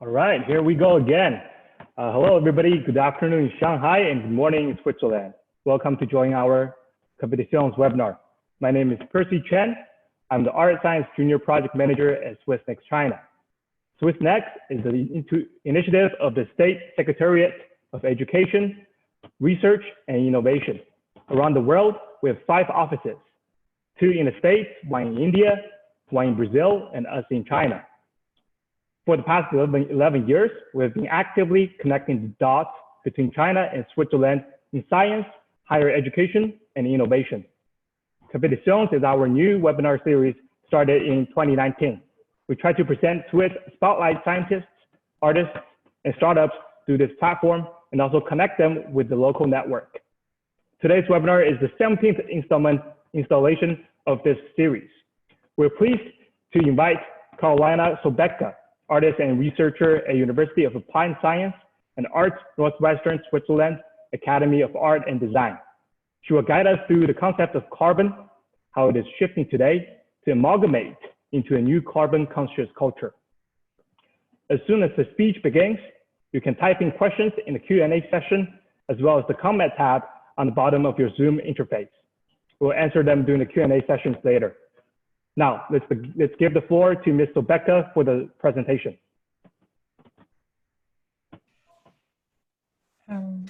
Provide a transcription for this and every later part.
All right, here we go again. Hello, everybody. Good afternoon in Shanghai and good morning in Switzerland. Welcome to join our Competitions webinar. My name is Percy Chen. I'm the Art Science Junior Project Manager at SwissNext China. SwissNext is the initiative of the State Secretariat of Education, Research, and Innovation. Around the world, we have 5 offices, 2 in the States, 1 in India, 1 in Brazil, and us in China. For the past 11 years, we have been actively connecting the dots between China and Switzerland in science, higher education, and innovation. Competitions is our new webinar series started in 2019. We try to present Swiss spotlight scientists, artists, and startups through this platform and also connect them with the local network. Today's webinar is the 17th installation of this series. We're pleased to invite Karolina Sobecka, artist and researcher at University of Applied Science and Arts, Northwestern Switzerland Academy of Art and Design. She will guide us through the concept of carbon, how it is shifting today to amalgamate into a new carbon-conscious culture. As soon as the speech begins, you can type in questions in the Q&A session, as well as the comment tab on the bottom of your Zoom interface. We'll answer them during the Q&A sessions later. Now, let's give the floor to Ms. Sobecka for the presentation. Hello,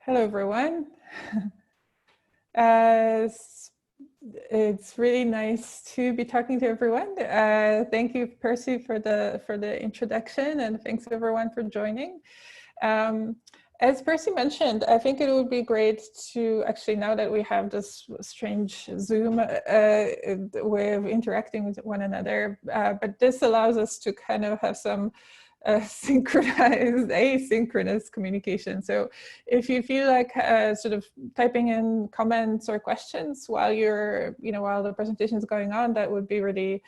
everyone. It's really nice to be talking to everyone. Thank you, Percy, for the introduction, and thanks everyone for joining. As Percy mentioned, I think it would be great to actually, now that we have this strange Zoom way of interacting with one another, but this allows us to kind of have some synchronized, asynchronous communication. So if you feel like sort of typing in comments or questions while while the presentation is going on, that would be really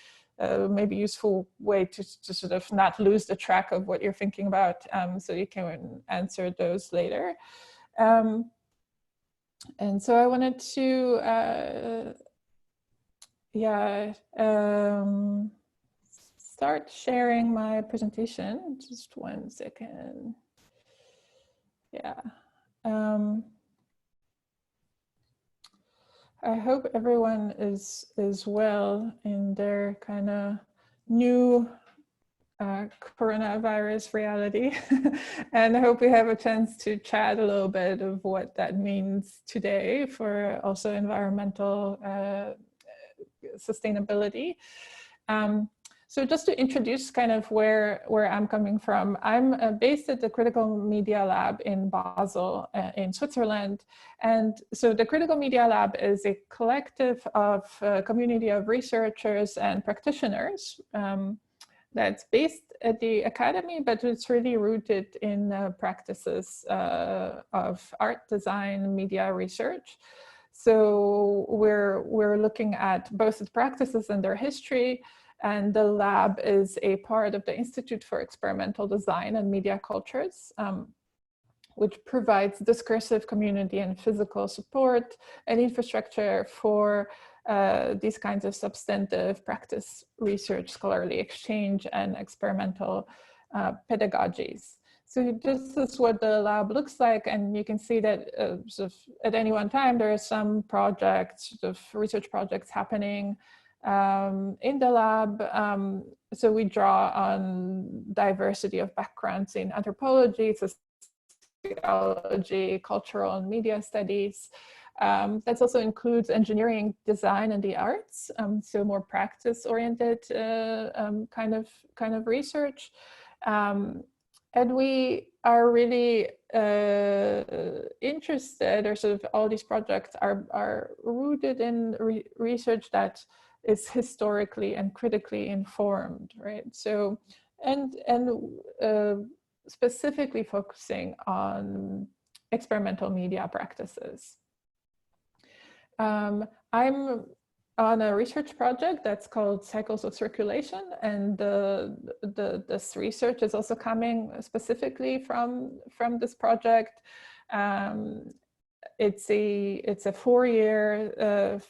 maybe useful way to sort of not lose the track of what you're thinking about, so you can answer those later. And so I wanted to, start sharing my presentation. Just 1 second. Yeah. I hope everyone is well in their kind of new coronavirus reality. And I hope we have a chance to chat a little bit of what that means today for also environmental sustainability. So just to introduce kind of where I'm coming from, I'm based at the Critical Media Lab in Basel in Switzerland. And so the Critical Media Lab is a collective of community of researchers and practitioners that's based at the academy, but it's really rooted in practices of art, design, media research. So we're looking at both the practices and their history. And the lab is a part of the Institute for Experimental Design and Media Cultures, which provides discursive community and physical support and infrastructure for these kinds of substantive practice research, scholarly exchange, and experimental pedagogies. So this is what the lab looks like, and you can see that sort of at any one time there are some projects, sort of research projects happening in the lab. So we draw on diversity of backgrounds in anthropology, sociology, cultural and media studies. That also includes engineering, design, and the arts. So more practice-oriented kind of research. And we are really interested, or sort of all these projects are rooted in research that is historically and critically informed, right? So, and specifically focusing on experimental media practices. I'm on a research project that's called Cycles of Circulation, and this research is also coming specifically from this project. It's a 4-year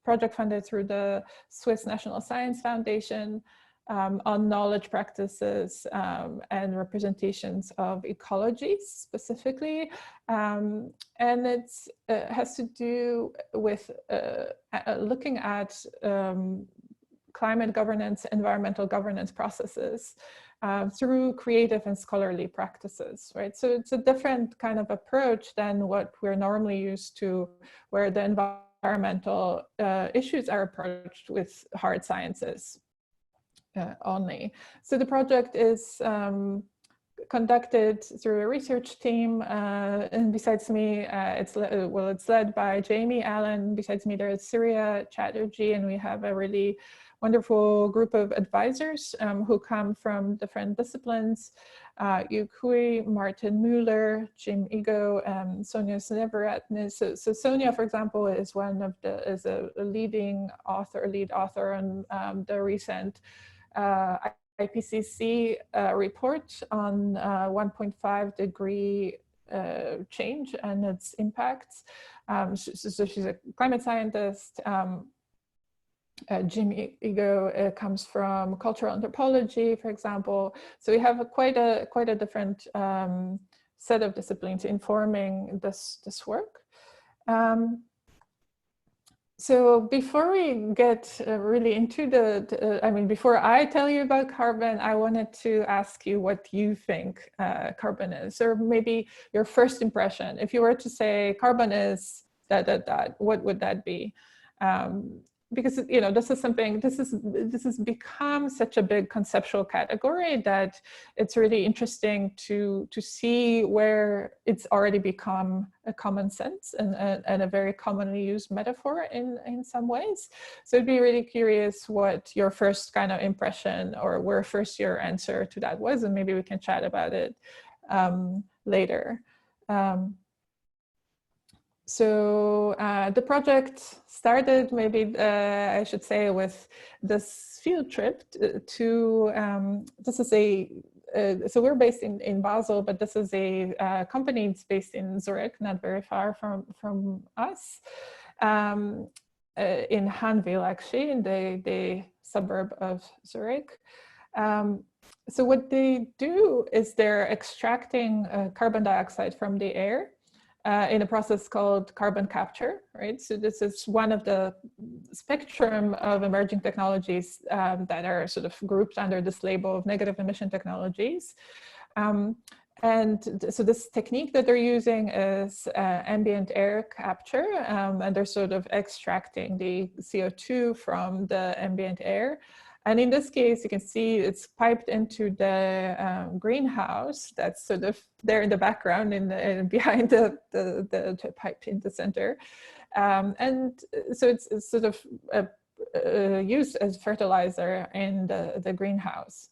project funded through the Swiss National Science Foundation, on knowledge practices and representations of ecology specifically. And it has to do with looking at climate governance, environmental governance processes through creative and scholarly practices, right? So it's a different kind of approach than what we're normally used to, where the environmental issues are approached with hard sciences only. So the project is conducted through a research team, and besides me, it's led by Jamie Allen. Besides me, there's Surya Chatterjee, and we have a really wonderful group of advisors who come from different disciplines. Yu Kui, Martin Mueller, Jim Ego, Sonia Sneveratne. So Sonia, for example, is is a lead author on the recent IPCC report on 1.5 degree change and its impacts. So she's a climate scientist. Jim Ego comes from cultural anthropology, for example. So we have quite a different set of disciplines informing this work. So before we get really into before I tell you about carbon, I wanted to ask you what you think carbon is, or maybe your first impression. If you were to say carbon is ... what would that be? Because this has become such a big conceptual category that it's really interesting to see where it's already become a common sense and a very commonly used metaphor in some ways. So I'd be really curious what your first kind of impression, or where first your answer to that was, and maybe we can chat about it later. So the project started, maybe I should say, with this field trip to, so we're based in Basel, but this is a company that's based in Zurich, not very far from us, in Hanville, actually, in the suburb of Zurich. So what they do is they're extracting carbon dioxide from the air in a process called carbon capture, right? So this is one of the spectrum of emerging technologies that are sort of grouped under this label of negative emission technologies. And so this technique that they're using is ambient air capture, and they're sort of extracting the CO2 from the ambient air. And in this case, you can see it's piped into the greenhouse that's sort of there in the background, behind the pipe in the center. And so it's sort of used as fertilizer in the greenhouse.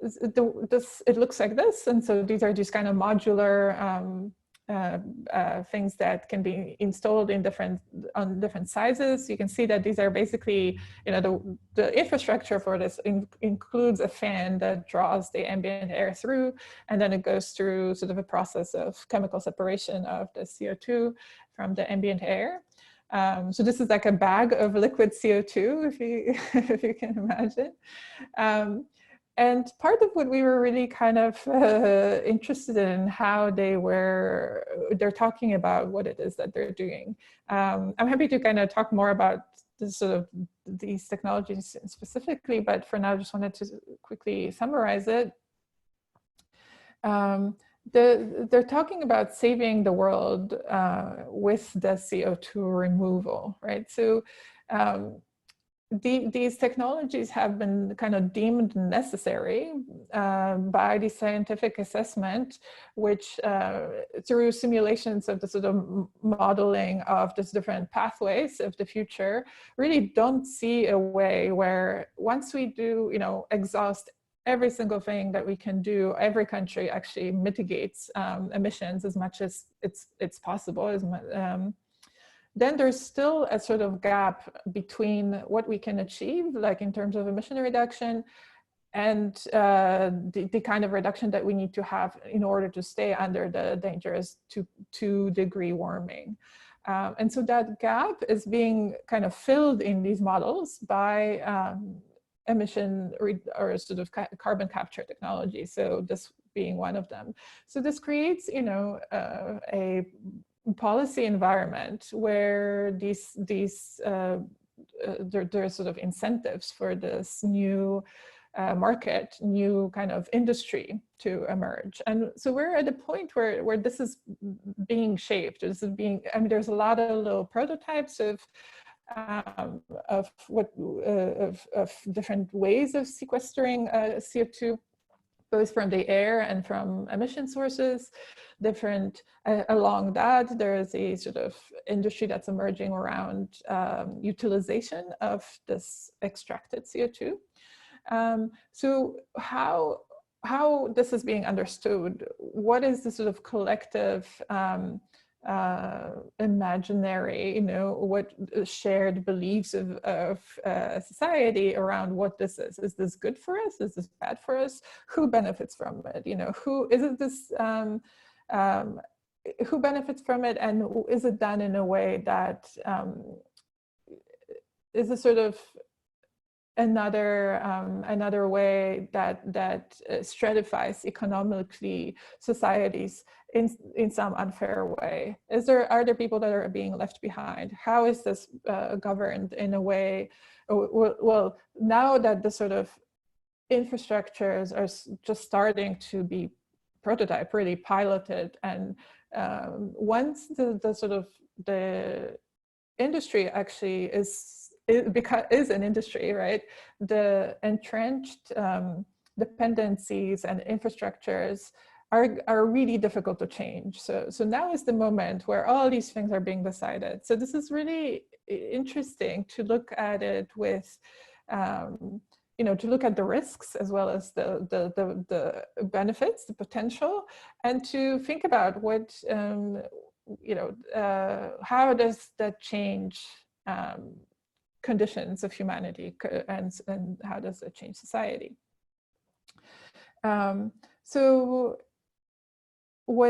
It looks like this, and so these are just kind of modular things that can be installed on different sizes. You can see that these are basically, the infrastructure for this includes a fan that draws the ambient air through, and then it goes through sort of a process of chemical separation of the CO2 from the ambient air. So this is like a bag of liquid CO2, if you can imagine. And part of what we were really kind of interested in, how they're talking about what it is that they're doing. I'm happy to kind of talk more about these technologies specifically, but for now, I just wanted to quickly summarize it. They're talking about saving the world with the CO2 removal, right? So these technologies have been kind of deemed necessary by the scientific assessment, which through simulations of the sort of modeling of these different pathways of the future, really don't see a way where once we do, exhaust every single thing that we can do, every country actually mitigates emissions as much as it's possible. Then there's still a sort of gap between what we can achieve, like in terms of emission reduction, and the kind of reduction that we need to have in order to stay under the dangerous 2 degree warming. And so that gap is being kind of filled in these models by or sort of carbon capture technology. So this being one of them. So this creates, a policy environment where there are sort of incentives for this new market, new kind of industry to emerge. And so we're at a point where this is being shaped. There's a lot of little prototypes of different ways of sequestering CO2, both from the air and from emission sources. Along that, there is a sort of industry that's emerging around utilization of this extracted CO2. So how this is being understood, what is the sort of collective imaginary, what shared beliefs of society around what this is? Is this good for us? Is this bad for us? Who benefits from it? Who benefits from it, and is it done in a way that is a sort of another way that stratifies economically societies in some unfair way? Are there people that are being left behind? How is this governed in a way? Well, now that the sort of infrastructures are just starting to be prototyped, really piloted, and once the industry actually is an industry, right? The entrenched dependencies and infrastructures are really difficult to change. So now is the moment where all these things are being decided. So this is really interesting to look at it with, to look at the risks as well as the benefits, the potential, and to think about what, how does that change conditions of humanity, and how does it change society? So one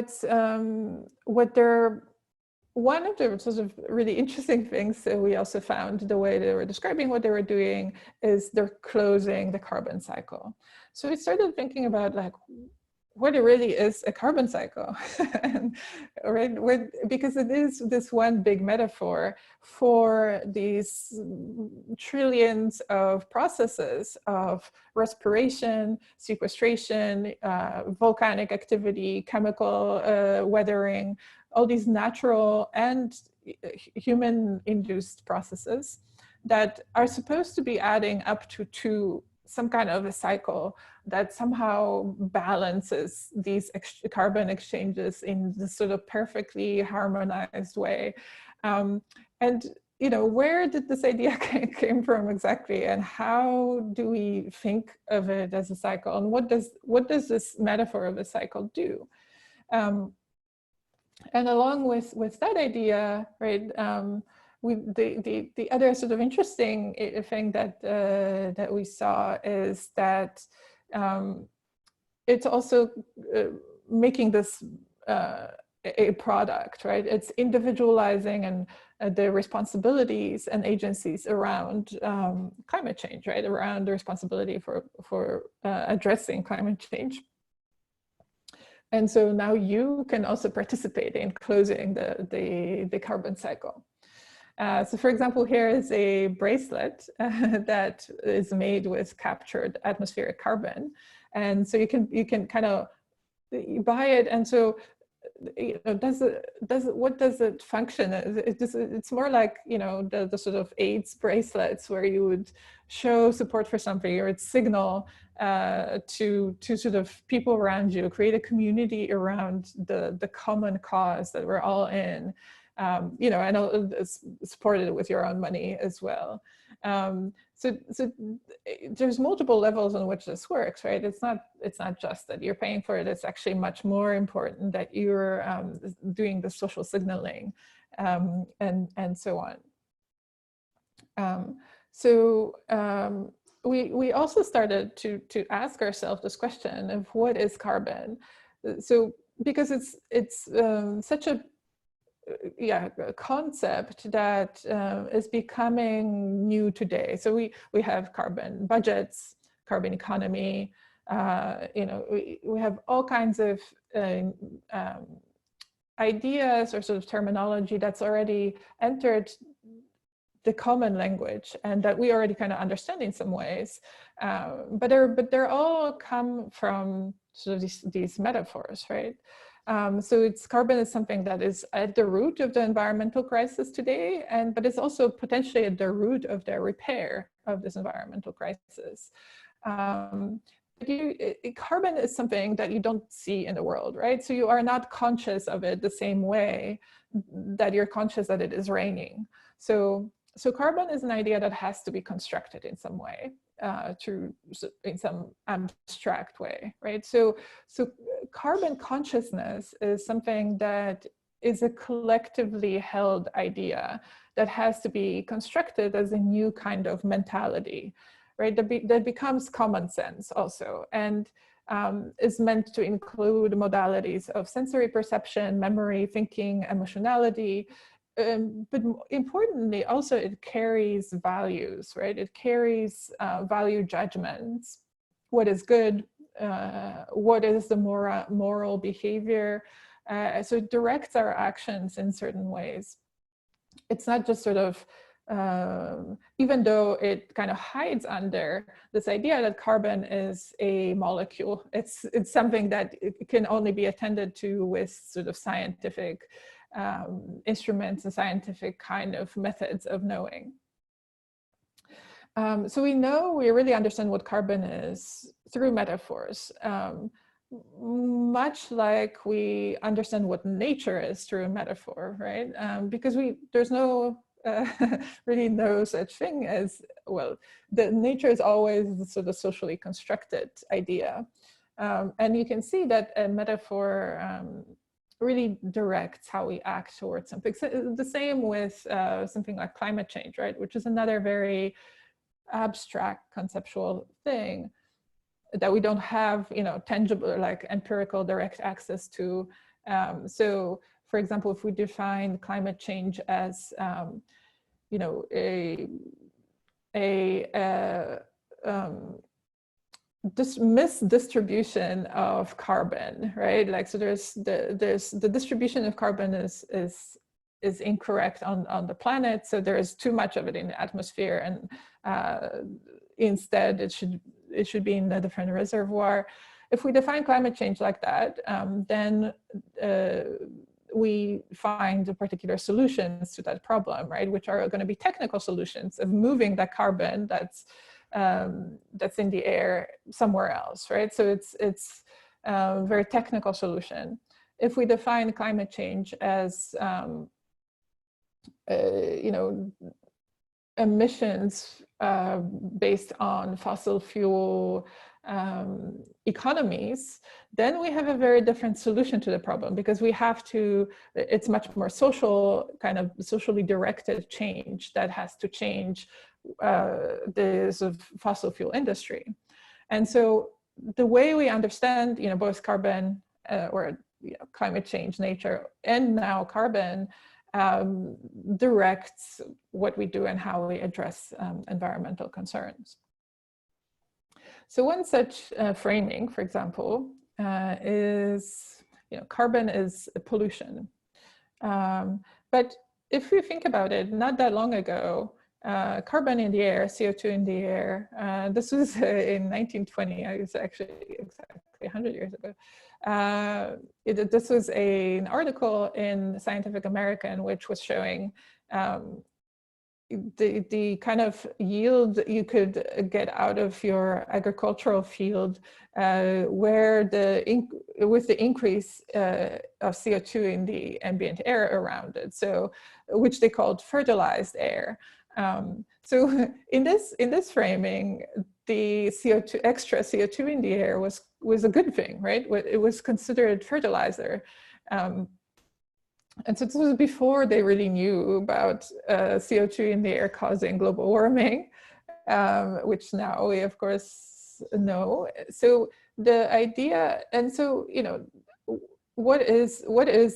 of the sort of really interesting things that we also found, the way they were describing what they were doing, is they're closing the carbon cycle. So we started thinking about what it really is a carbon cycle, and, right? Because it is this one big metaphor for these trillions of processes of respiration, sequestration, volcanic activity, chemical weathering, all these natural and human-induced processes that are supposed to be adding up to some kind of a cycle that somehow balances these carbon exchanges in this sort of perfectly harmonized way. And where did this idea came from exactly, and how do we think of it as a cycle, and what does this metaphor of a cycle do? And along with that idea, right? The other sort of interesting thing that we saw is that it's also making this a product, right? It's individualizing and the responsibilities and agencies around climate change, right? Around the responsibility for addressing climate change. And so now you can also participate in closing the carbon cycle. So for example, here is a bracelet that is made with captured atmospheric carbon. And so you can kind of buy it. And so, what does it function? It's more like, the sort of AIDS bracelets where you would show support for something, or it's signal to sort of people around you, create a community around the common cause that we're all in. And support it with your own money as well. So there's multiple levels on which this works, right? It's not just that you're paying for it. It's actually much more important that you're doing the social signaling, and so on. We also started to ask ourselves this question of what is carbon? So because it's such a a concept that is becoming new today. So we have carbon budgets, carbon economy, we have all kinds of ideas or sort of terminology that's already entered the common language and that we already kind of understand in some ways, but they're all come from sort of these metaphors, right? So carbon is something that is at the root of the environmental crisis today, but it's also potentially at the root of the repair of this environmental crisis. Carbon is something that you don't see in the world, right? So you are not conscious of it the same way that you're conscious that it is raining. So carbon is an idea that has to be constructed in some way, in some abstract way, right? So carbon consciousness is something that is a collectively held idea that has to be constructed as a new kind of mentality, right? That becomes common sense also, and is meant to include modalities of sensory perception, memory, thinking, emotionality, but importantly, also it carries values, right? It carries value judgments. What is good? What is the moral behavior? So it directs our actions in certain ways. It's not just sort of, even though it kind of hides under this idea that carbon is a molecule, it's something that it can only be attended to with sort of scientific instruments and scientific kind of methods of knowing. So we really understand what carbon is through metaphors, much like we understand what nature is through a metaphor, right? Because there's no really no such thing as, well, the nature is always sort of socially constructed idea. And you can see that a metaphor really directs how we act towards something. So the same with something like climate change, right? Which is another very abstract conceptual thing that we don't have, tangible, like empirical direct access to. So for example, if we define climate change as, this misdistribution of carbon, right? Like, so there's the distribution of carbon is incorrect on the planet. So there is too much of it in the atmosphere, and instead it should be in a different reservoir. If we define climate change like that, then we find particular solutions to that problem, right? Which are going to be technical solutions of moving that carbon that's in the air somewhere else, right? So it's a very technical solution. If we define climate change as emissions based on fossil fuel economies, then we have a very different solution to the problem, because it's much more social, kind of socially directed change that has to change the sort of fossil fuel industry. And so the way we understand, both carbon or climate change, nature, and now carbon directs what we do and how we address environmental concerns. So one such framing, for example, is, carbon is pollution. But if we think about it, not that long ago, carbon in the air, CO2 in the air, this was in 1920, it was actually exactly 100 years ago. This was an article in Scientific American, which was showing the kind of yield you could get out of your agricultural field with the increase of CO2 in the ambient air around it, so which they called fertilized air. So in this framing, the extra CO2 in the air was a good thing, right? It was considered fertilizer. And so this was before they really knew about CO2 in the air causing global warming, which now we of course know. So the idea, and so, what is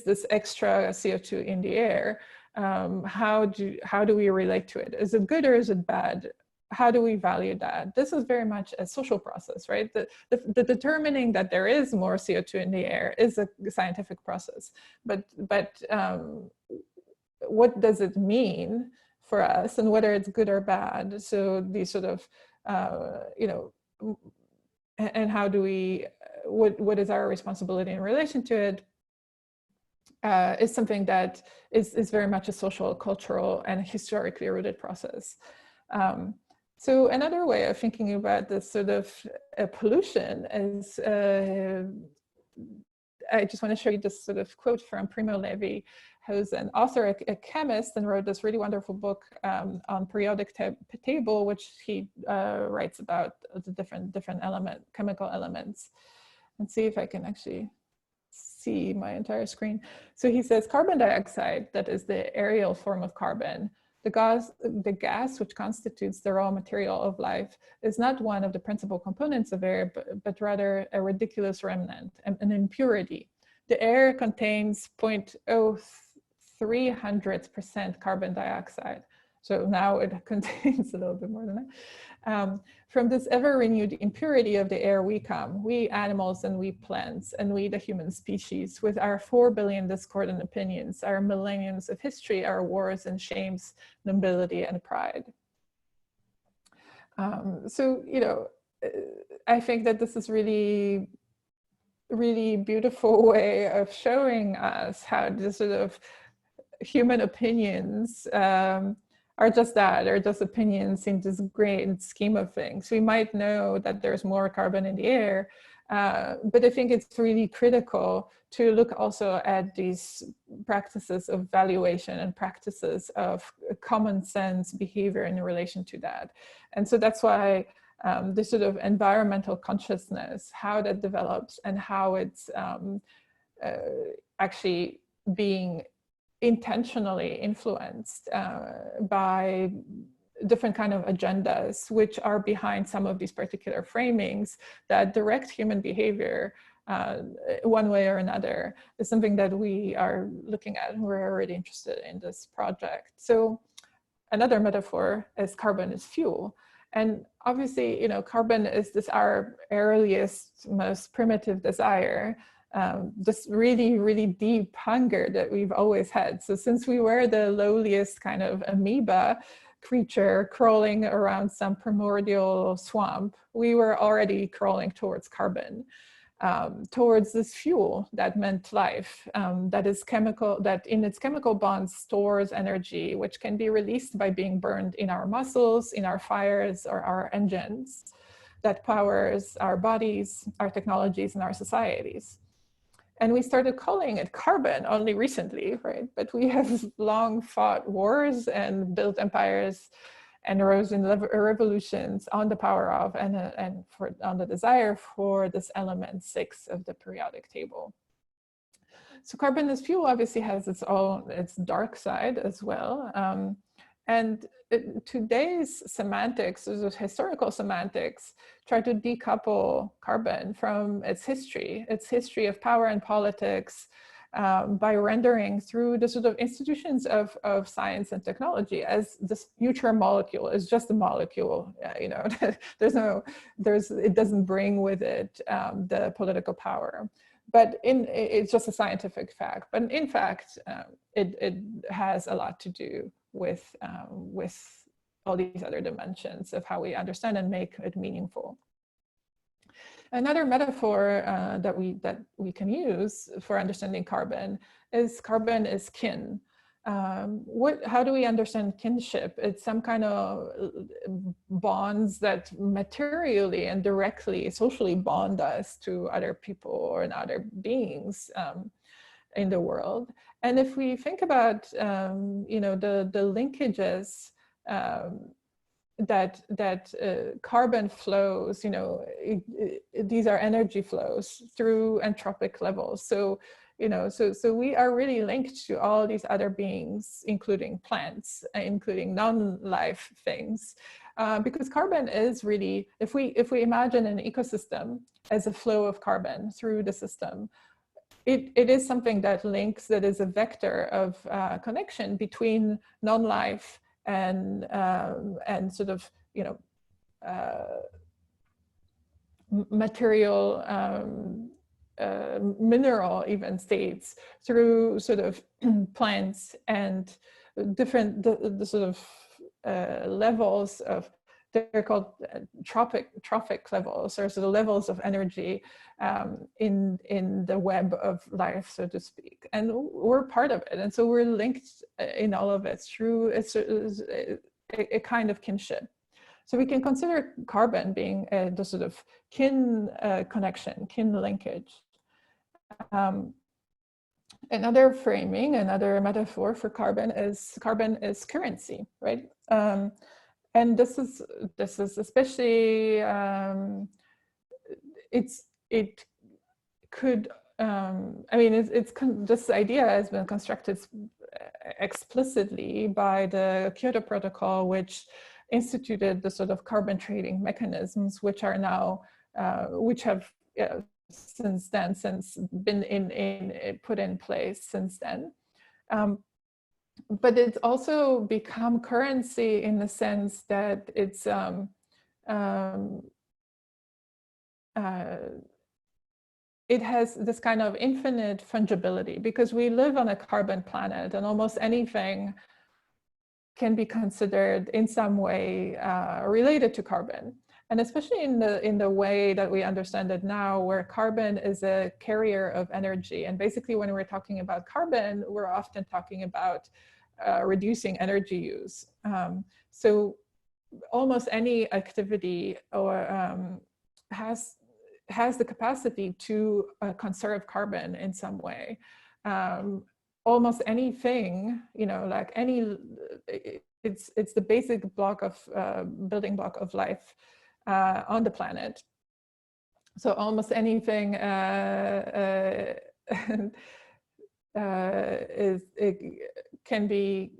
this extra CO2 in the air? How do we relate to it? Is it good or is it bad? How do we value that? This is very much a social process, right? The determining that there is more CO2 in the air is a scientific process, but what does it mean for us, and whether it's good or bad? So these sort of, you know, and how do we, what is our responsibility in relation to it, is something that is very much a social, cultural, and historically rooted process. So another way of thinking about this sort of pollution is, I just want to show you this sort of quote from Primo Levi, who's an author, a chemist, and wrote this really wonderful book on periodic table, which he writes about the different chemical elements. And see if I can actually see my entire screen. So he says, carbon dioxide, that is the aerial form of carbon, the gas which constitutes the raw material of life, is not one of the principal components of air, but rather a ridiculous remnant, an impurity. The air contains 0.03% carbon dioxide. So now it contains a little bit more than that. From this ever-renewed impurity of the air we come, we animals and we plants, and we the human species, with our 4 billion discordant opinions, our millenniums of history, our wars and shames, nobility and pride. So, you know, I think that this is really beautiful way of showing us how the sort of human opinions are just that, are just opinions in this great scheme of things. We might know that there's more carbon in the air, but I think it's really critical to look also at these practices of valuation and practices of common sense behavior in relation to that. And so that's why this sort of environmental consciousness, how that develops and how it's actually being intentionally influenced by different kind of agendas which are behind some of these particular framings that direct human behavior one way or another, is something that we are looking at, and we're already interested in this project. So another metaphor is carbon is fuel. And obviously, you know, carbon is this our earliest, most primitive desire, this really deep hunger that we've always had. So since we were the lowliest kind of amoeba creature crawling around some primordial swamp, we were already crawling towards carbon, towards this fuel that meant life, that is chemical, that in its chemical bonds stores energy, which can be released by being burned in our muscles, in our fires, or our engines, that powers our bodies, our technologies, and our societies. And we started calling it carbon only recently, right? But we have long fought wars and built empires and rose in revolutions on the power of and on the desire for this element 6 of the periodic table. So carbon as fuel obviously has its dark side as well. And today's semantics, historical semantics, try to decouple carbon from its history of power and politics, by rendering through the sort of institutions of science and technology as this future molecule is just a molecule. You know, it doesn't bring with it the political power. But it's just a scientific fact. But in fact, it has a lot to do with all these other dimensions of how we understand and make it meaningful. Another metaphor that we can use for understanding carbon is kin. How do we understand kinship? It's some kind of bonds that materially and directly, socially bond us to other people or other beings in the world. And if we think about, you know, the linkages that carbon flows, you know, these are energy flows through entropic levels. So, you know, so we are really linked to all these other beings, including plants, including non-life things, because carbon is really, if we imagine an ecosystem as a flow of carbon through the system, it is something that links, that is a vector of connection between non-life and sort of, you know, material, mineral even states through sort of plants and different, the sort of levels of, they're called trophic levels, or sort of levels of energy in the web of life, so to speak. And we're part of it. And so we're linked in all of it through a kind of kinship. So we can consider carbon being the sort of kin connection, kin linkage. Another framing, another metaphor for carbon is currency, right? And this is especially, it could, I mean, this idea has been constructed explicitly by the Kyoto Protocol, which instituted the sort of carbon trading mechanisms, which are now, which have since been put in place since then. But it's also become currency in the sense that it's it has this kind of infinite fungibility, because we live on a carbon planet, and almost anything can be considered in some way related to carbon. And especially in the way that we understand it now, where carbon is a carrier of energy. And basically when we're talking about carbon, we're often talking about reducing energy use. So almost any activity or has the capacity to conserve carbon in some way. Almost anything, you know, like it's the basic block of building block of life on the planet. So almost anything can be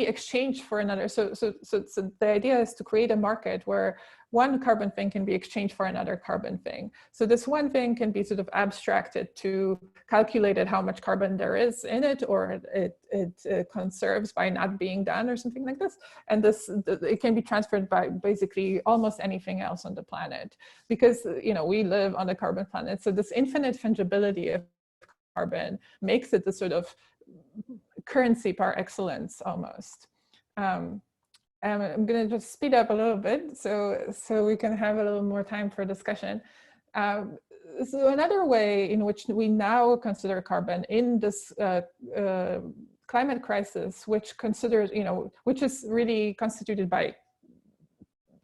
exchanged for another. So the idea is to create a market where one carbon thing can be exchanged for another carbon thing. So this one thing can be sort of abstracted to calculated how much carbon there is in it, or it conserves by not being done or something like this. And it can be transferred by basically almost anything else on the planet, because, you know, we live on a carbon planet. So this infinite fungibility of carbon makes it the sort of currency par excellence almost. I'm going to just speed up a little bit so we can have a little more time for discussion. So another way in which we now consider carbon in this climate crisis, which considers, you know, which is really constituted by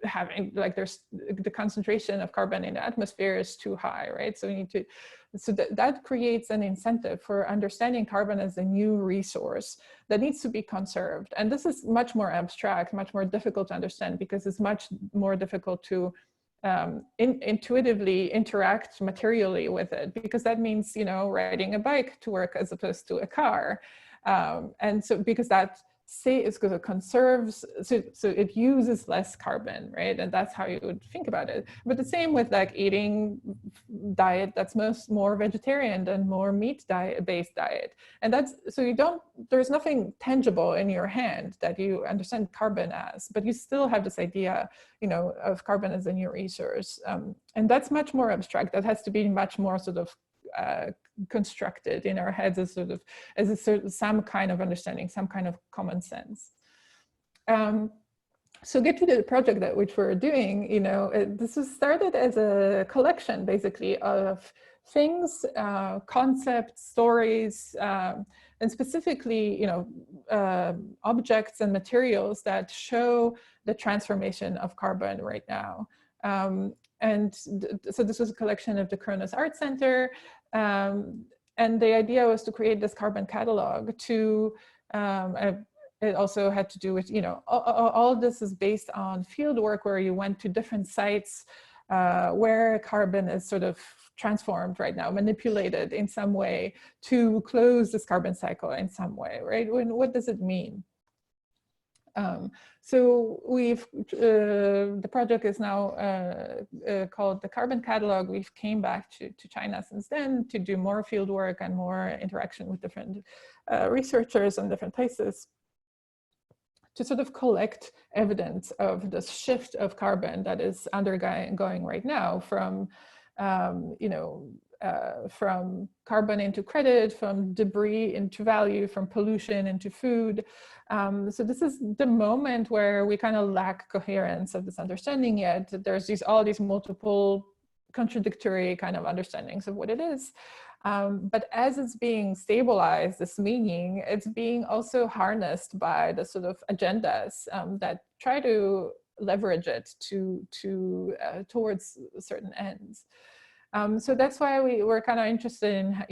having, like, there's the concentration of carbon in the atmosphere is too high, right? So we need to, so that creates an incentive for understanding carbon as a new resource that needs to be conserved. And this is much more abstract, much more difficult to understand, because it's much more difficult to intuitively interact materially with it, because that means, you know, riding a bike to work as opposed to a car. And so because that is because it conserves, so it uses less carbon, right? And that's how you would think about it. But the same with like eating diet that's more vegetarian than more meat-based diet. And that's, so you don't, there's nothing tangible in your hand that you understand carbon as, but you still have this idea, you know, of carbon as a new resource. And that's much more abstract. That has to be much more sort of constructed in our heads as sort of some kind of understanding, some kind of common sense. So get to the project which we're doing, you know, this was started as a collection basically of things, concepts, stories, and specifically, you know, objects and materials that show the transformation of carbon right now. And so this was a collection of the Kronos Art Center. And the idea was to create this carbon catalog to, it also had to do with, you know, all of this is based on field work where you went to different sites where carbon is sort of transformed right now, manipulated in some way to close this carbon cycle in some way, right? What does it mean? So the project is now called the Carbon Catalog. We've came back to China since then to do more field work and more interaction with different researchers in different places to sort of collect evidence of the shift of carbon that is undergoing right now from, from carbon into credit, from debris into value, from pollution into food. So this is the moment where we kind of lack coherence of this understanding yet. There's all these multiple contradictory kind of understandings of what it is. But as it's being stabilized, this meaning, it's being also harnessed by the sort of agendas that try to leverage it towards certain ends. So that's why we're kind of interested in,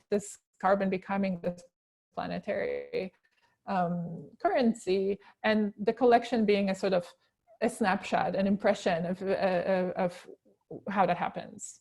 this carbon becoming this planetary currency, and the collection being a sort of a snapshot, an impression of how that happens.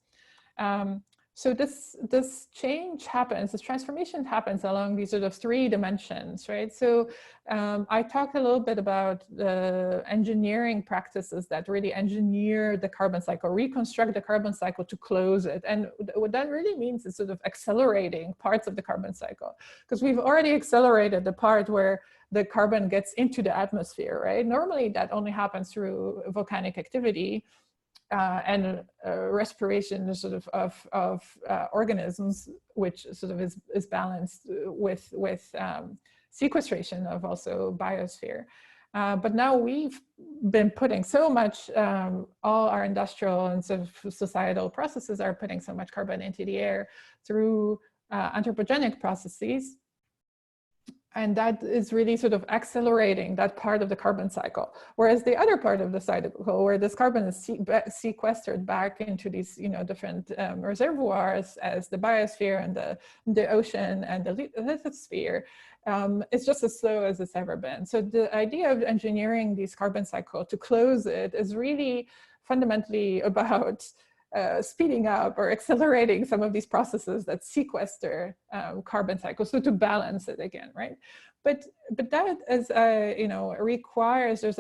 So this change happens, this transformation happens along these sort of 3 dimensions, right? So I talked a little bit about the engineering practices that really engineer the carbon cycle, reconstruct the carbon cycle to close it. And what that really means is sort of accelerating parts of the carbon cycle, because we've already accelerated the part where the carbon gets into the atmosphere, right? Normally that only happens through volcanic activity. And respiration of organisms, which sort of is balanced with sequestration of also biosphere. But now we've been putting so much, all our industrial and sort of societal processes are putting so much carbon into the air through anthropogenic processes. And that is really sort of accelerating that part of the carbon cycle. Whereas the other part of the cycle, where this carbon is sequestered back into these, different reservoirs as the biosphere and the ocean and the lithosphere, it's just as slow as it's ever been. So the idea of engineering these carbon cycle to close it is really fundamentally about speeding up or accelerating some of these processes that sequester carbon cycles, so to balance it again, right? But that, as requires, there's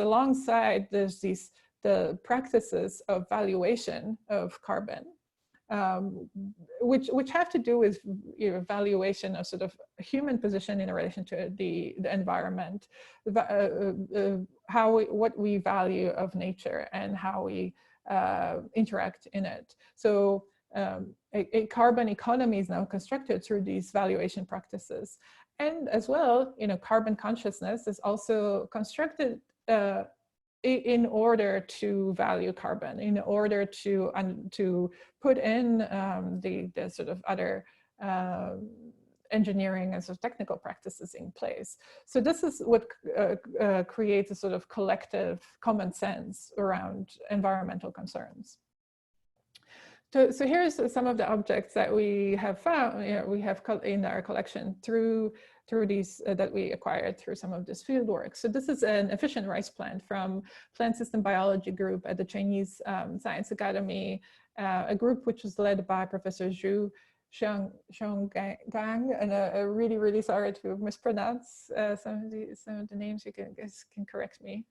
the practices of valuation of carbon, which have to do with valuation of sort of human position in relation to the environment, what we value of nature and how we interact in it. So a carbon economy is now constructed through these valuation practices. And as well, carbon consciousness is also constructed in order to value carbon, in order to put in the sort of other engineering and sort of technical practices in place. So this is what creates a sort of collective common sense around environmental concerns. So here's some of the objects that we have found, we have in our collection through these that we acquired through some of this field work. So this is an efficient rice plant from Plant System Biology group at the Chinese Science Academy, a group which was led by Professor Zhu Xionggang, and I'm really sorry to mispronounce some of the names. You can correct me.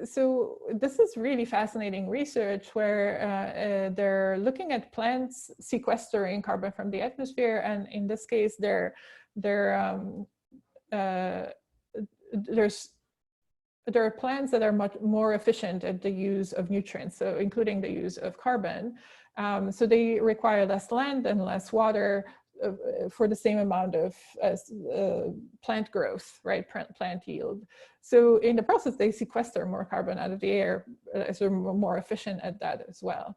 So this is really fascinating research where they're looking at plants sequestering carbon from the atmosphere, and in this case, there are plants that are much more efficient at the use of nutrients, so including the use of carbon. So they require less land and less water for the same amount of plant growth, right? Plant yield. So in the process, they sequester more carbon out of the air, so they're more efficient at that as well.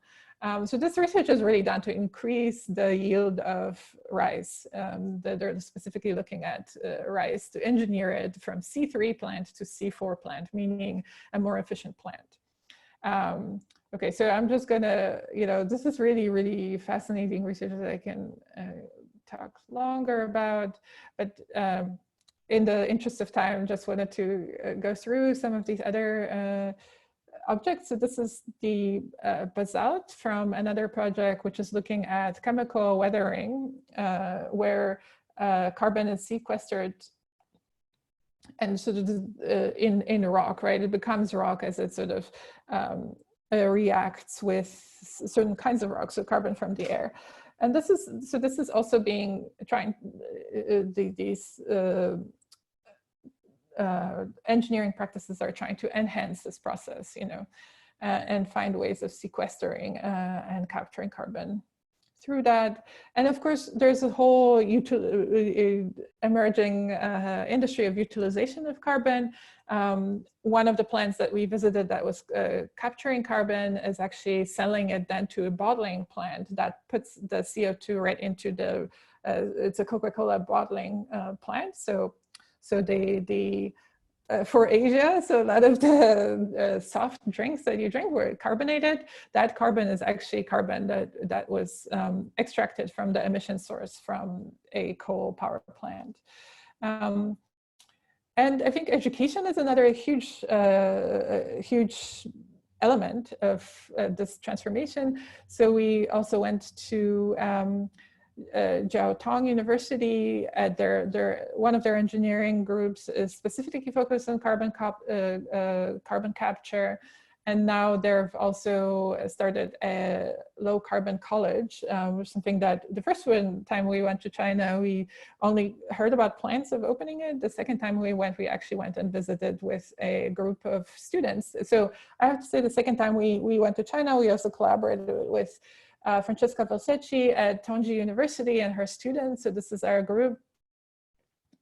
So this research is really done to increase the yield of rice. They're specifically looking at rice to engineer it from C3 plant to C4 plant, meaning a more efficient plant. Okay, so I'm just gonna, this is really fascinating research that I can talk longer about, but in the interest of time, just wanted to go through some of these other objects. So this is the basalt from another project, which is looking at chemical weathering, where carbon is sequestered and sort of in rock, right? It becomes rock as it sort of reacts with certain kinds of rocks, so carbon from the air. And this is also being these engineering practices are trying to enhance this process, you know, and find ways of sequestering and capturing carbon through that. And of course, there's a whole emerging industry of utilization of carbon. One of the plants that we visited that was capturing carbon is actually selling it then to a bottling plant that puts the CO2 right into the, it's a Coca-Cola bottling plant. So for Asia, so a lot of the soft drinks that you drink were carbonated. That carbon is actually carbon that was extracted from the emission source from a coal power plant. And I think education is another huge element of this transformation. So we also went to Jiao Tong University. At one of their engineering groups is specifically focused on carbon capture, and now they've also started a low carbon college, something that the first time we went to China, we only heard about plans of opening it. The second time we went, we actually went and visited with a group of students. So I have to say, the second time we went to China, we also collaborated with Francesca Valsecchi at Tongji University and her students. So this is our group.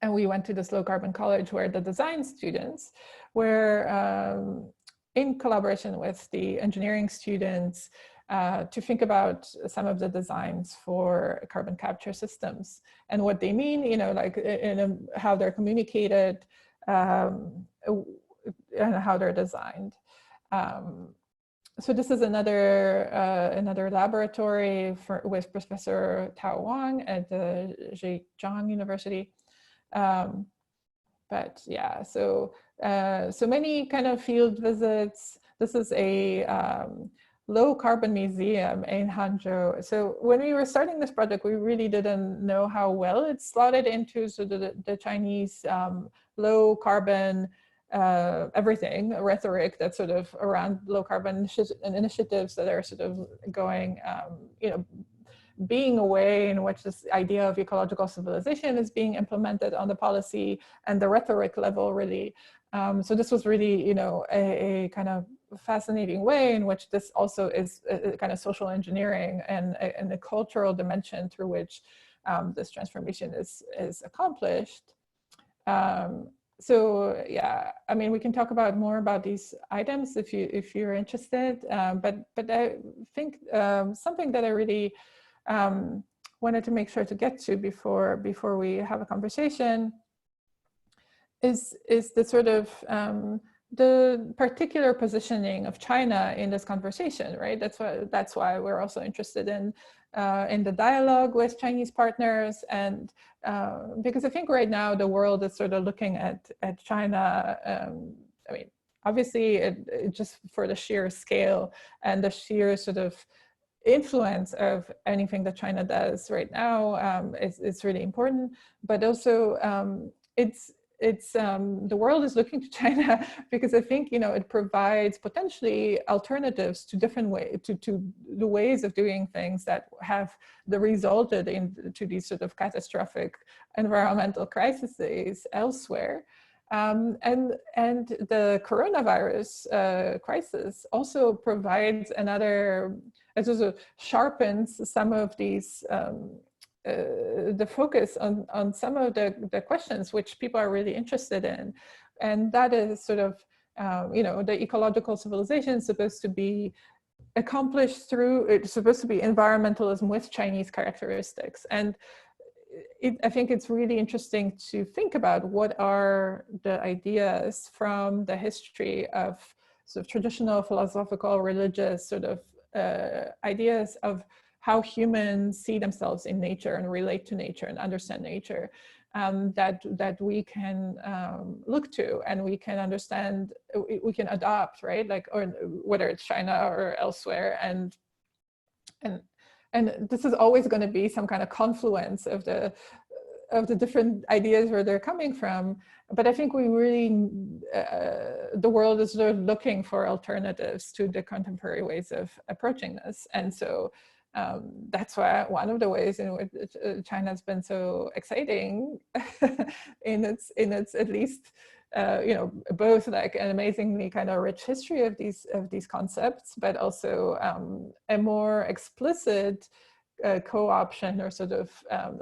And we went to this low carbon college where the design students were in collaboration with the engineering students to think about some of the designs for carbon capture systems and what they mean, you know, like how they're communicated and how they're designed. So this is another laboratory with Professor Tao Wang at the Zhejiang University. But yeah, so many kind of field visits. This is a low carbon museum in Hangzhou. So when we were starting this project, we really didn't know how well it slotted into the Chinese low carbon everything rhetoric that's sort of around low carbon initiatives that are sort of going, you know, being a way in which this idea of ecological civilization is being implemented on the policy and the rhetoric level, really. So this was really, you know, a kind of fascinating way in which this also is a kind of social engineering and a cultural dimension through which this transformation is accomplished. So yeah, I mean, we can talk about more about these items if you're interested. But I think something that I really wanted to make sure to get to before we have a conversation is the sort of the particular positioning of China in this conversation, right? That's why we're also interested in the dialogue with Chinese partners, and because I think right now the world is sort of looking at China. I mean, obviously, it just for the sheer scale and the sheer sort of influence of anything that China does right now is really important, but also the world is looking to China because I think, you know, it provides potentially alternatives to different ways, to the ways of doing things that have resulted into these sort of catastrophic environmental crises elsewhere. And the coronavirus crisis also provides another, it also sharpens some of these the focus on some of the questions which people are really interested in. And that is sort of, you know, the ecological civilization is supposed to be accomplished through, it's supposed to be environmentalism with Chinese characteristics. And I think it's really interesting to think about what are the ideas from the history of sort of traditional philosophical, religious sort of ideas of how humans see themselves in nature and relate to nature and understand nature, that we can look to and we can understand, we can adopt, right? Like, or whether it's China or elsewhere, and this is always going to be some kind of confluence of of the different ideas where they're coming from. But I think we really, the world is sort of looking for alternatives to the contemporary ways of approaching this. And so that's why one of the ways in which China has been so exciting in its at least, you know, both like an amazingly kind of rich history of these concepts, but also a more explicit co-option or sort of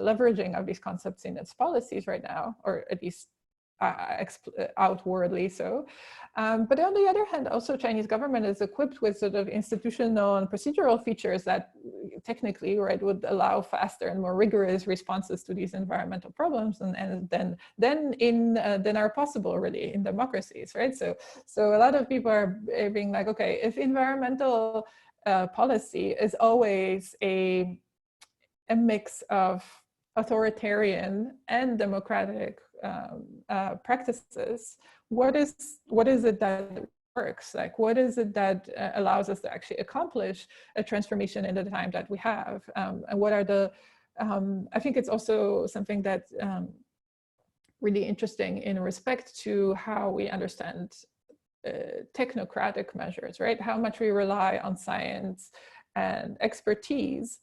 leveraging of these concepts in its policies right now, or at least outwardly so. But on the other hand, also Chinese government is equipped with sort of institutional and procedural features that technically, right, would allow faster and more rigorous responses to these environmental problems than are possible really in democracies, right? So a lot of people are being like, okay, if environmental policy is always a mix of authoritarian and democratic practices, what is it that works? Like, what is it that allows us to actually accomplish a transformation in the time that we have? And what are the, I think it's also something that really interesting in respect to how we understand technocratic measures, right? How much we rely on science and expertise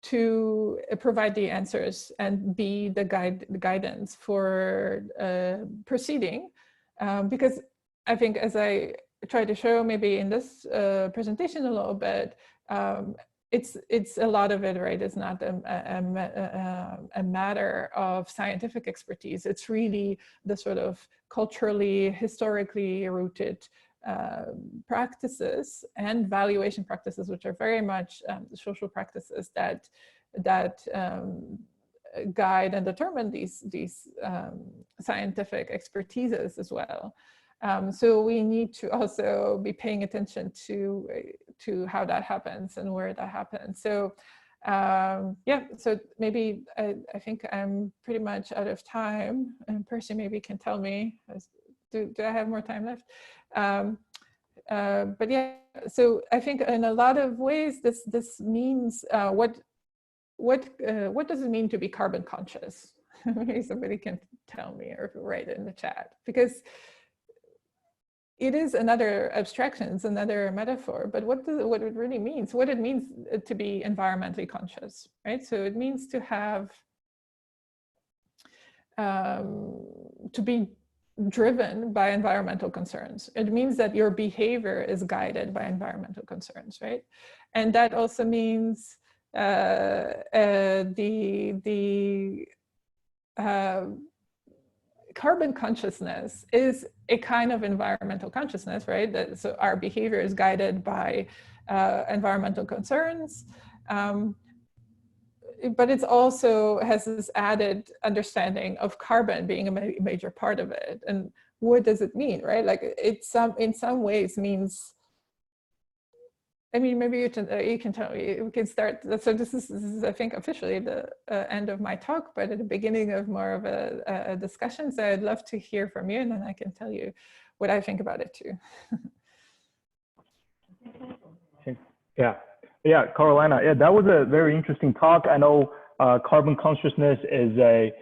to provide the answers and be the guidance for proceeding. Because I think, as I try to show maybe in this presentation a little bit, it's a lot of it, right? It's not a matter of scientific expertise. It's really the sort of culturally, historically rooted practices and valuation practices, which are very much social practices that guide and determine these scientific expertises as well. So we need to also be paying attention to how that happens and where that happens. So yeah, so maybe I think I'm pretty much out of time, and Percy maybe can tell me, do I have more time left? But yeah, so I think in a lot of ways this means what does it mean to be carbon conscious? Maybe somebody can tell me or write it in the chat, because it is another abstraction, it's another metaphor, but what it really means, what it means to be environmentally conscious, right? So it means to have, to be driven by environmental concerns. It means that your behavior is guided by environmental concerns, right? And that also means carbon consciousness is a kind of environmental consciousness, right? So our behavior is guided by environmental concerns, but it also has this added understanding of carbon being a major part of it. And what does it mean, right? Like in some ways means, I mean, maybe you can tell me, we can start. So this is I think officially the end of my talk, but at the beginning of more of a discussion. So I'd love to hear from you, and then I can tell you what I think about it too. Yeah, Karolina, yeah, that was a very interesting talk. I know carbon consciousness is a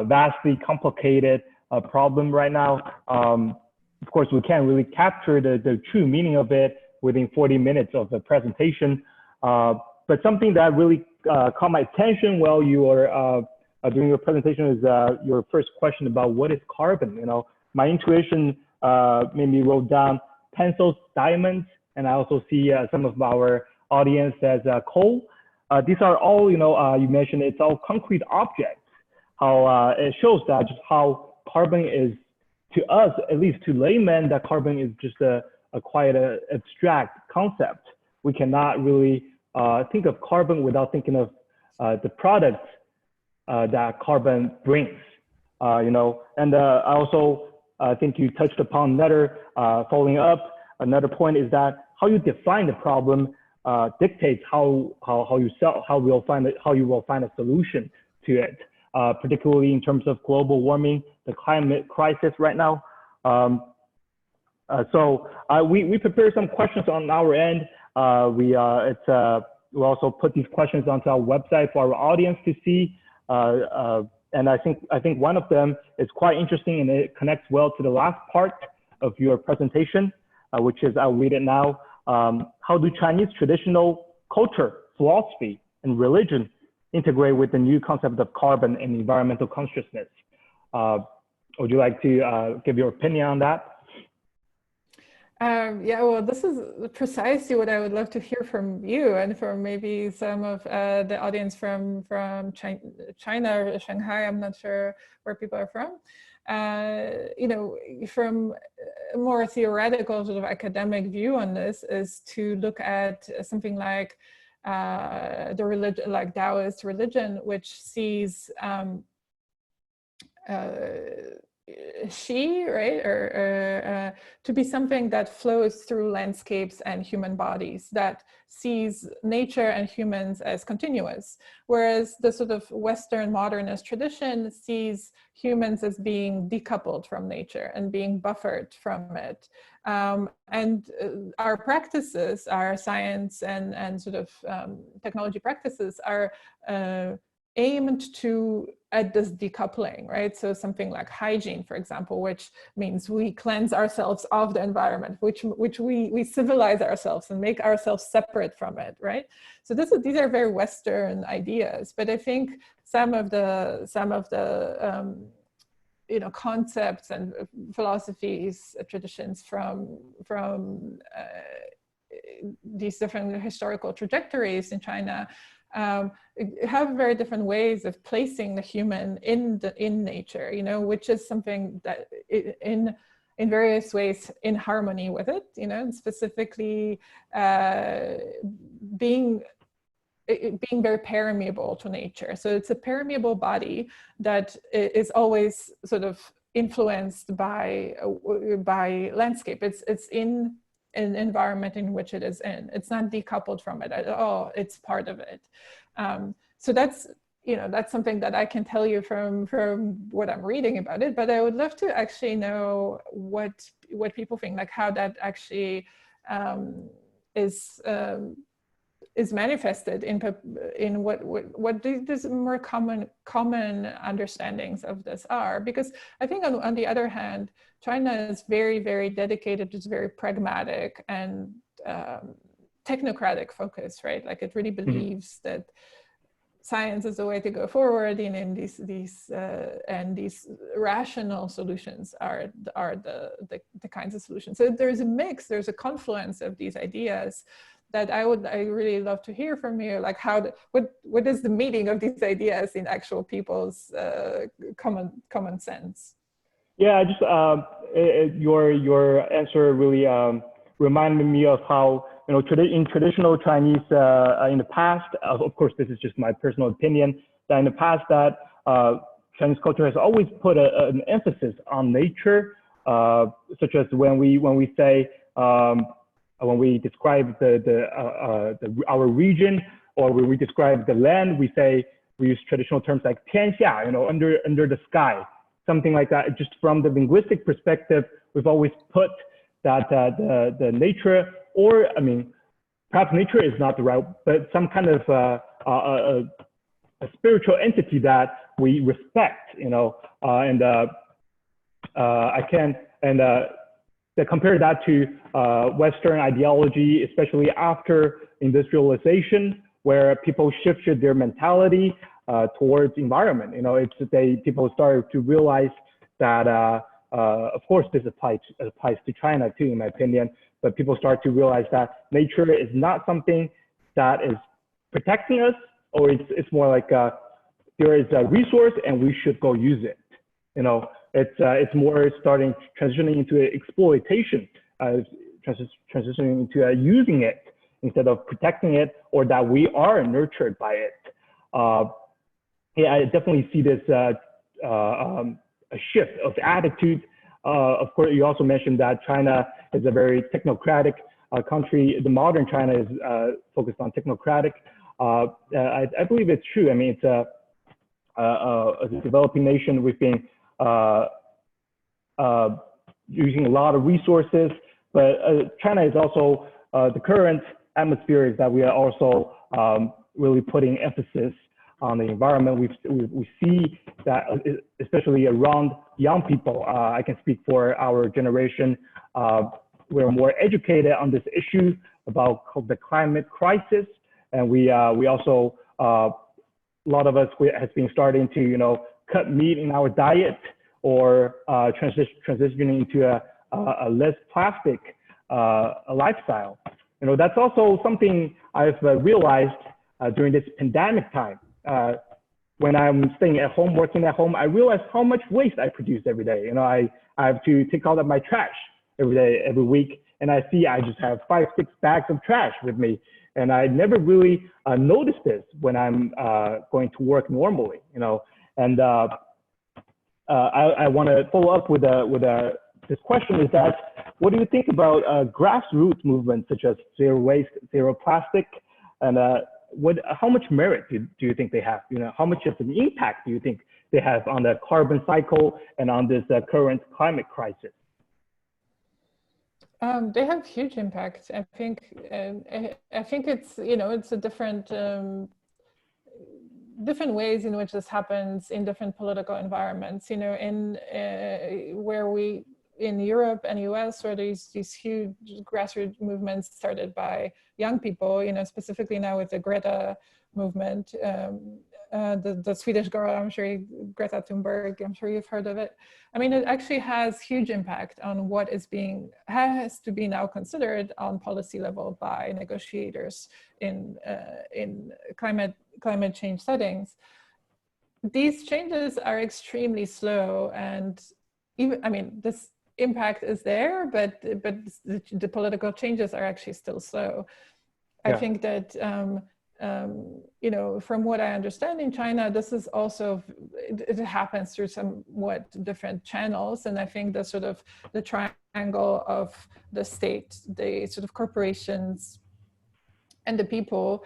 vastly complicated problem right now. Of course, we can't really capture the true meaning of it within 40 minutes of the presentation. But something that really caught my attention while you were doing your presentation is your first question about what is carbon. You know, my intuition made me wrote down pencils, diamonds, and I also see some of our audience as coal. These are all, you know, you mentioned it's all concrete objects. How it shows that just how carbon is, to us, at least to laymen, that carbon is just a quite abstract concept. We cannot really think of carbon without thinking of the products that carbon brings. You know, and I also think you touched upon another, following up, another point is that how you define the problem dictates how you will find a solution to it, particularly in terms of global warming, the climate crisis right now. So we prepared some questions on our end. We also put these questions onto our website for our audience to see. And I think one of them is quite interesting, and it connects well to the last part of your presentation, which is, I'll read it now. How do Chinese traditional culture, philosophy, and religion integrate with the new concept of carbon and environmental consciousness? Would you like to give your opinion on that? Yeah, well, this is precisely what I would love to hear from you and from maybe some of the audience from China or Shanghai. I'm not sure where people are from. You know, from a more theoretical sort of academic view on this is to look at something like the religion, like Taoist religion, which sees she, right, or to be something that flows through landscapes and human bodies, that sees nature and humans as continuous, whereas the sort of Western modernist tradition sees humans as being decoupled from nature and being buffered from it. And our practices, our science and sort of technology practices are aimed to at this decoupling, right? So something like hygiene, for example, which means we cleanse ourselves of the environment, which we civilize ourselves and make ourselves separate from it, right? So these are very Western ideas, but I think some of the you know, concepts and philosophies, traditions from these different historical trajectories in China have very different ways of placing the human in nature, you know, which is something that in various ways in harmony with it, you know, and specifically being very permeable to nature. So it's a permeable body that is always sort of influenced by landscape. It's in an environment in which it is in. It's not decoupled from it at all. It's part of it. So that's, you know, that's something that I can tell you from what I'm reading about it. But I would love to actually know what people think, like how that actually is manifested in what these more common understandings of this are. Because I think on the other hand, China is very, very dedicated, it's very pragmatic and technocratic focus, right? Like it really believes that science is the way to go forward, and these rational solutions are the kinds of solutions. So there's a mix, there's a confluence of these ideas that I really love to hear from you, like what is the meaning of these ideas in actual people's common sense? Yeah, just your answer really reminded me of how, you know, in traditional Chinese in the past, of course this is just my personal opinion, that in the past that Chinese culture has always put an emphasis on nature, such as when we say when we describe our region, or when we describe the land, we use traditional terms like 天下, you know, under the sky, something like that. Just from the linguistic perspective, we've always put that the nature, or I mean, perhaps nature is not the right, but some kind of a spiritual entity that we respect, you know, compare that to Western ideology, especially after industrialization, where people shifted their mentality towards environment. You know, people started to realize that, of course, this applies to China too, in my opinion, but people start to realize that nature is not something that is protecting us, or it's more like there is a resource and we should go use it. You know, it's more transitioning into exploitation, transitioning into using it instead of protecting it, or that we are nurtured by it. Yeah, I definitely see this a shift of attitude. Of course, you also mentioned that China is a very technocratic country. The modern China is focused on technocratic. I believe it's true. I mean, it's a developing nation. We've been using a lot of resources, but China is also, the current atmosphere is that we are also really putting emphasis on the environment. We see that, especially around young people, I can speak for our generation, we're more educated on this issue about the climate crisis. And we also, a lot of us has been starting to, cut meat in our diet, or transitioning into a less plastic lifestyle. That's also something I've realized during this pandemic time. When I'm staying at home, working at home, I realize how much waste I produce every day. I have to take out of my trash every day, every week, and I see I just have 5, 6 bags of trash with me. And I never really noticed this when I'm going to work normally, And I want to follow up with this question is that, what do you think about grassroots movements such as zero waste, zero plastic, and how much merit do you think they have? How much of an impact do you think they have on the carbon cycle and on this current climate crisis? They have huge impact. I think it's it's a different ways in which this happens in different political environments. In Europe and US, where these huge grassroots movements started by young people, specifically now with the Greta movement, the Swedish girl, I'm sure, Greta Thunberg, I'm sure you've heard of it. I mean, it actually has huge impact on what has to be now considered on policy level by negotiators in climate change settings. These changes are extremely slow, and this impact is there, but the political changes are actually still slow. Yeah. I think that from what I understand in China, this is also, it happens through somewhat different channels. And I think the triangle of the state, the sort of corporations and the people,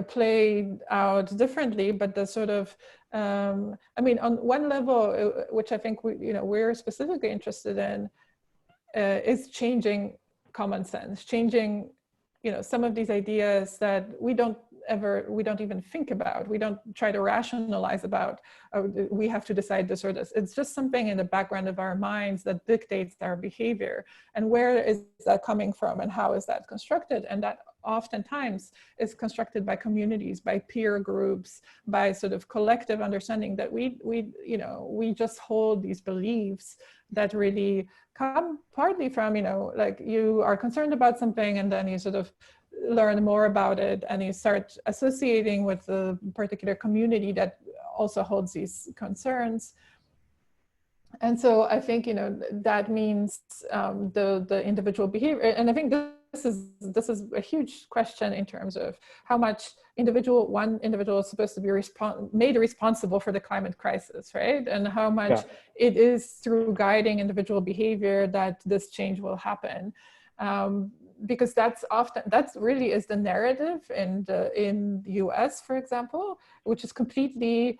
play out differently, but the sort of, on one level, which I think we're specifically interested in, is changing common sense, changing some of these ideas that we don't even think about. We don't try to rationalize about, we have to decide this or this. It's just something in the background of our minds that dictates our behavior. And where is that coming from, and how is that constructed? And that oftentimes is constructed by communities, by peer groups, by sort of collective understanding that we just hold these beliefs that really come partly from, like you are concerned about something, and then you sort of learn more about it, and you start associating with a particular community that also holds these concerns. And so I think, that means the individual behavior. And I think this is a huge question in terms of how much one individual is supposed to be made responsible for the climate crisis, right? And how much it is through guiding individual behavior that this change will happen. Because that really is the narrative in the US, for example, which is completely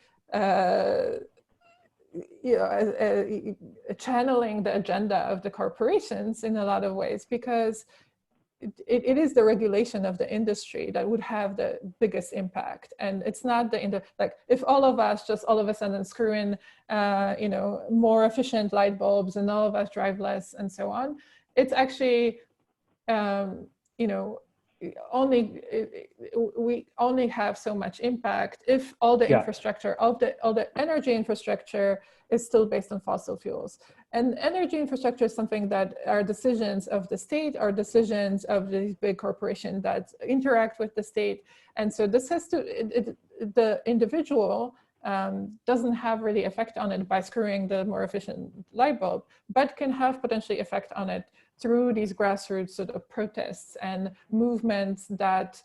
channeling the agenda of the corporations in a lot of ways, because it is the regulation of the industry that would have the biggest impact. And it's not like if all of us just all of a sudden screw in more efficient light bulbs and all of us drive less and so on, it's actually we only have so much impact if all the infrastructure, all the energy infrastructure is still based on fossil fuels. And energy infrastructure is something that are decisions of the state, are decisions of these big corporations that interact with the state. And so this has to, the individual doesn't have really effect on it by screwing the more efficient light bulb, but can have potentially effect on it through these grassroots sort of protests and movements that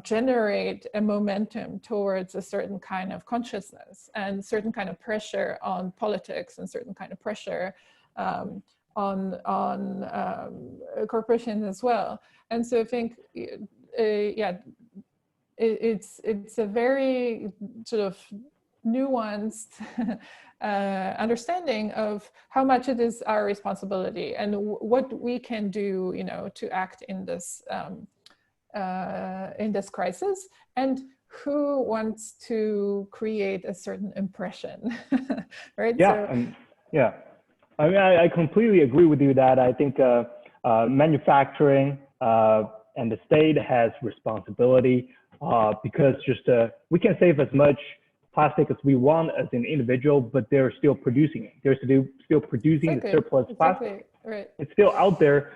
generate a momentum towards a certain kind of consciousness and certain kind of pressure on politics and certain kind of pressure on corporations as well. And so I think, it's a very sort of nuanced understanding of how much it is our responsibility and what we can do, to act in this crisis, and who wants to create a certain impression, right? Yeah, and yeah, I mean, I completely agree with you that I think manufacturing and the state has responsibility because just we can save as much plastic as we want as an individual, but they're still producing it. They're still producing the surplus plastic. Right. It's still out there.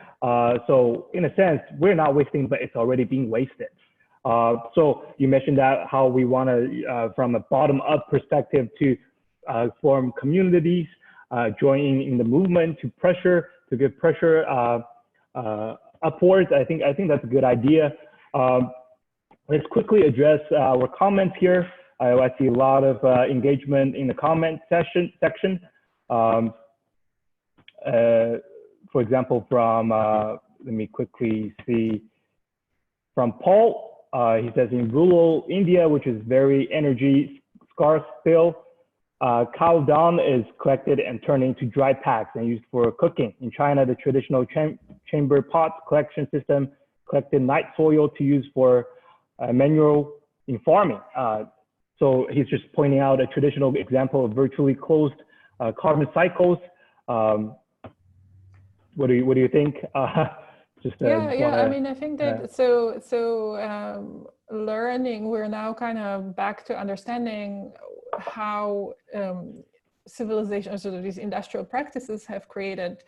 So in a sense, we're not wasting, but it's already being wasted. So you mentioned that how we want to, from a bottom-up perspective, to form communities, join in the movement to give pressure upwards. I think that's a good idea. Let's quickly address our comments here. I see a lot of engagement in the comment section. For example, from let me quickly see, from Paul, he says in rural India, which is very energy scarce still, cow dung is collected and turned into dry packs and used for cooking. In China, the traditional chamber pots collection system collected night soil to use for manure in farming. So he's just pointing out a traditional example of virtually closed carbon cycles. What do you think? I mean, I think that learning, we're now kind of back to understanding how civilization, so these industrial practices have created.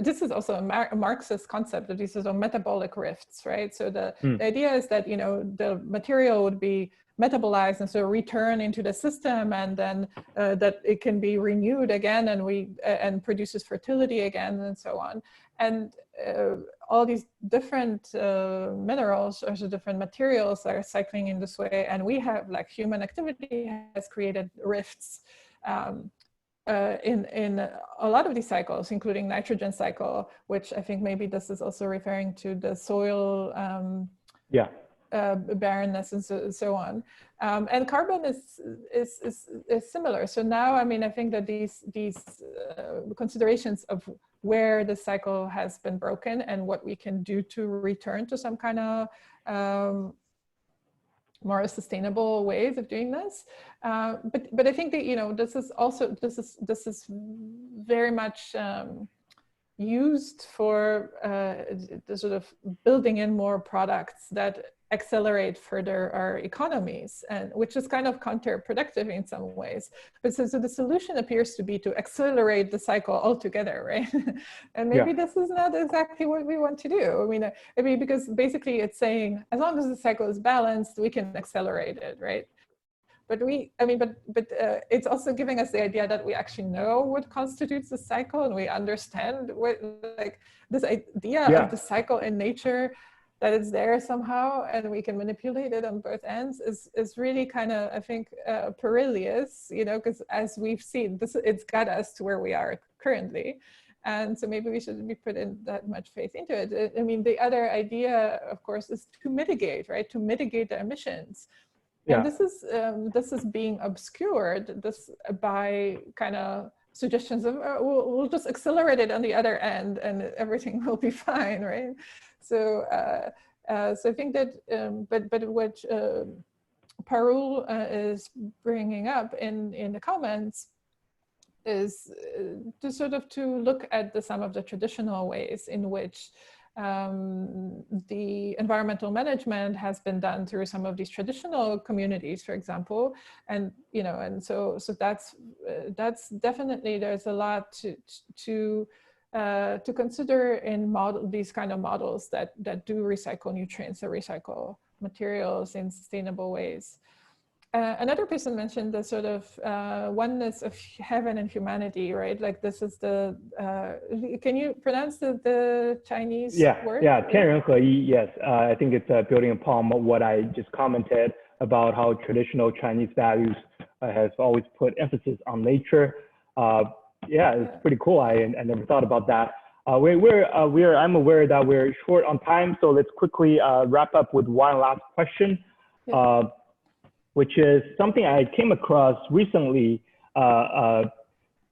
This is also a Marxist concept that these are metabolic rifts, right? So the idea is that, you know, the material would be metabolized and so return into the system, and then that it can be renewed again, and produces fertility again, and so on. And all these different minerals, or so different materials, are cycling in this way, and we have, like, human activity has created rifts in a lot of these cycles, including nitrogen cycle, which I think maybe this is also referring to the soil barrenness and so on. And carbon is similar. So now, I mean, I think that these considerations of where the cycle has been broken and what we can do to return to some kind of more sustainable ways of doing this. But I think that, you know, this is very much used for the sort of building in more products that accelerate further our economies, and which is kind of counterproductive in some ways. But so the solution appears to be to accelerate the cycle altogether, right? And maybe this is not exactly what we want to do. I mean, because basically it's saying, as long as the cycle is balanced, we can accelerate it, right? But it's also giving us the idea that we actually know what constitutes the cycle, and we understand what, like, this idea of the cycle in nature, that it's there somehow and we can manipulate it on both ends, is really kind of, I think, perilous, you know, because as we've seen, it's got us to where we are currently. And so maybe we shouldn't be putting that much faith into it. I mean, the other idea, of course, is to mitigate, right? To mitigate the emissions. And this is being obscured by kind of suggestions of we'll just accelerate it on the other end and everything will be fine, right? So so I think that but what Parul is bringing up in the comments is to sort of to look at some of the traditional ways in which the environmental management has been done through some of these traditional communities, for example, and you know, and so that's definitely, there's a lot to consider in these kind of models that do recycle nutrients or recycle materials in sustainable ways. Another person mentioned the sort of oneness of heaven and humanity, right? Like this is the, can you pronounce the Chinese word? Yeah, yes. I think it's building upon what I just commented about how traditional Chinese values has always put emphasis on nature. It's pretty cool. I never thought about that. I'm aware that we're short on time, so let's quickly wrap up with one last question. Which is something I came across recently.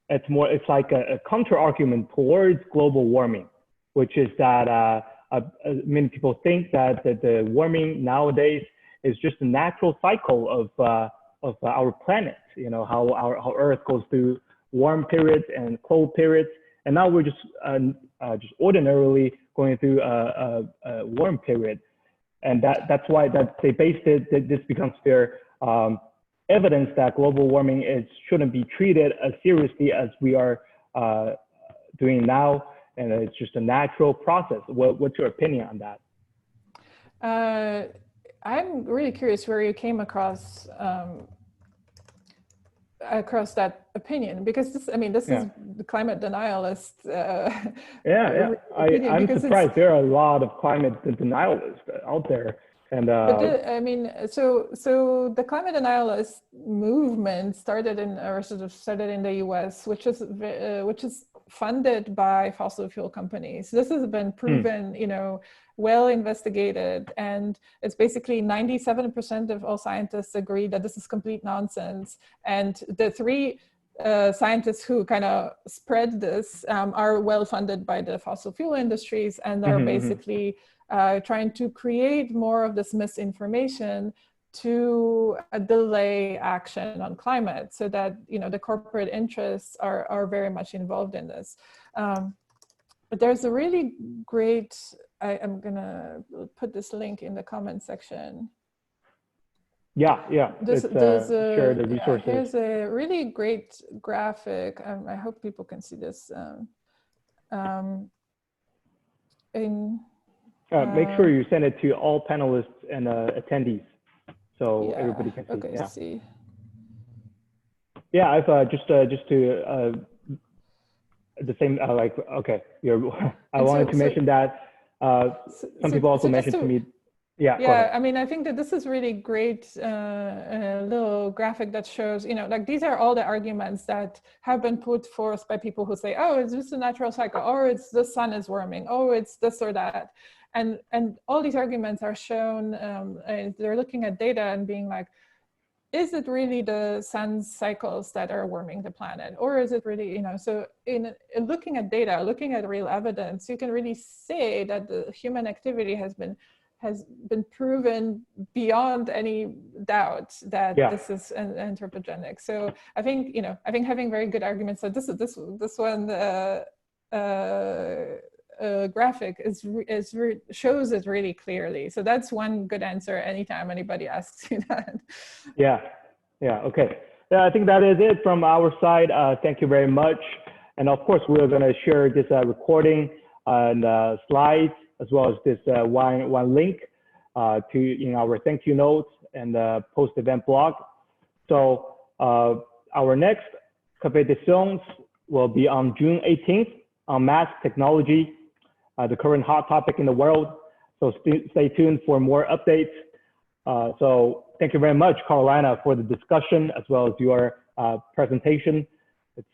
It's like a counter argument towards global warming, which is that many people think that the warming nowadays is just a natural cycle of our planet. You know, how Earth goes through warm periods and cold periods, and now we're just ordinarily going through a warm period, and that's why that they based it that this becomes their evidence that global warming shouldn't be treated as seriously as we are doing now, and it's just a natural process. What's your opinion on that? I'm really curious where you came across that opinion, because this is the climate denialist. I'm surprised there are a lot of climate denialists out there. And so the climate denialist movement started in the US, which is funded by fossil fuel companies. This has been proven, well investigated, and it's basically 97% of all scientists agree that this is complete nonsense. And the three scientists who kind of spread this are well funded by the fossil fuel industries, and are basically trying to create more of this misinformation to delay action on climate, so that the corporate interests are very much involved in this. But there's a really great, I'm gonna put this link in the comment section. Yeah. Share the resources. Here's a really great graphic. I hope people can see this. Make sure you send it to all panelists and attendees, so everybody can see. Okay, see. Yeah, I've just to the same I wanted to mention that some people also mentioned to me. Yeah, I mean, I think that this is really great little graphic that shows, like these are all the arguments that have been put forth by people who say, oh, it's just a natural cycle, or it's the sun is warming, oh, it's this or that. And all these arguments are shown, and they're looking at data and being like, is it really the sun's cycles that are warming the planet? Or is it really, so in looking at data, looking at real evidence, you can really say that the human activity has been proven beyond any doubt that this is anthropogenic. So I think having very good arguments. So this one graphic shows it really clearly. So that's one good answer anytime anybody asks you that. Yeah. Okay. Yeah, I think that is it from our side. Thank you very much. And of course, we're going to share this recording and slides, as well as this one link in our thank you notes and post-event blog. So our next Café des Sciences will be on June 18th on math technology, the current hot topic in the world. So stay tuned for more updates. So thank you very much, Karolina, for the discussion, as well as your presentation.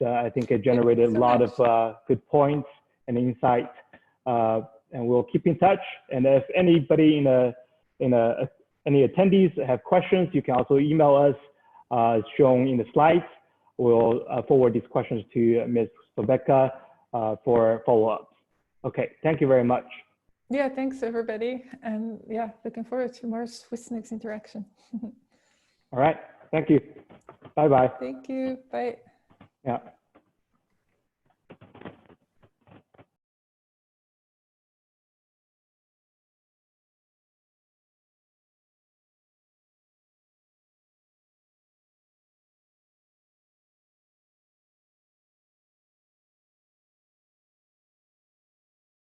I think it generated a lot of good points and insight. And we'll keep in touch. And if anybody any attendees have questions, you can also email us as shown in the slides. We'll forward these questions to Ms. Sobecka for follow-ups. Okay, thank you very much. Yeah, thanks everybody. And yeah, looking forward to more SwissNix interaction. All right, thank you. Bye-bye. Thank you, bye. Yeah.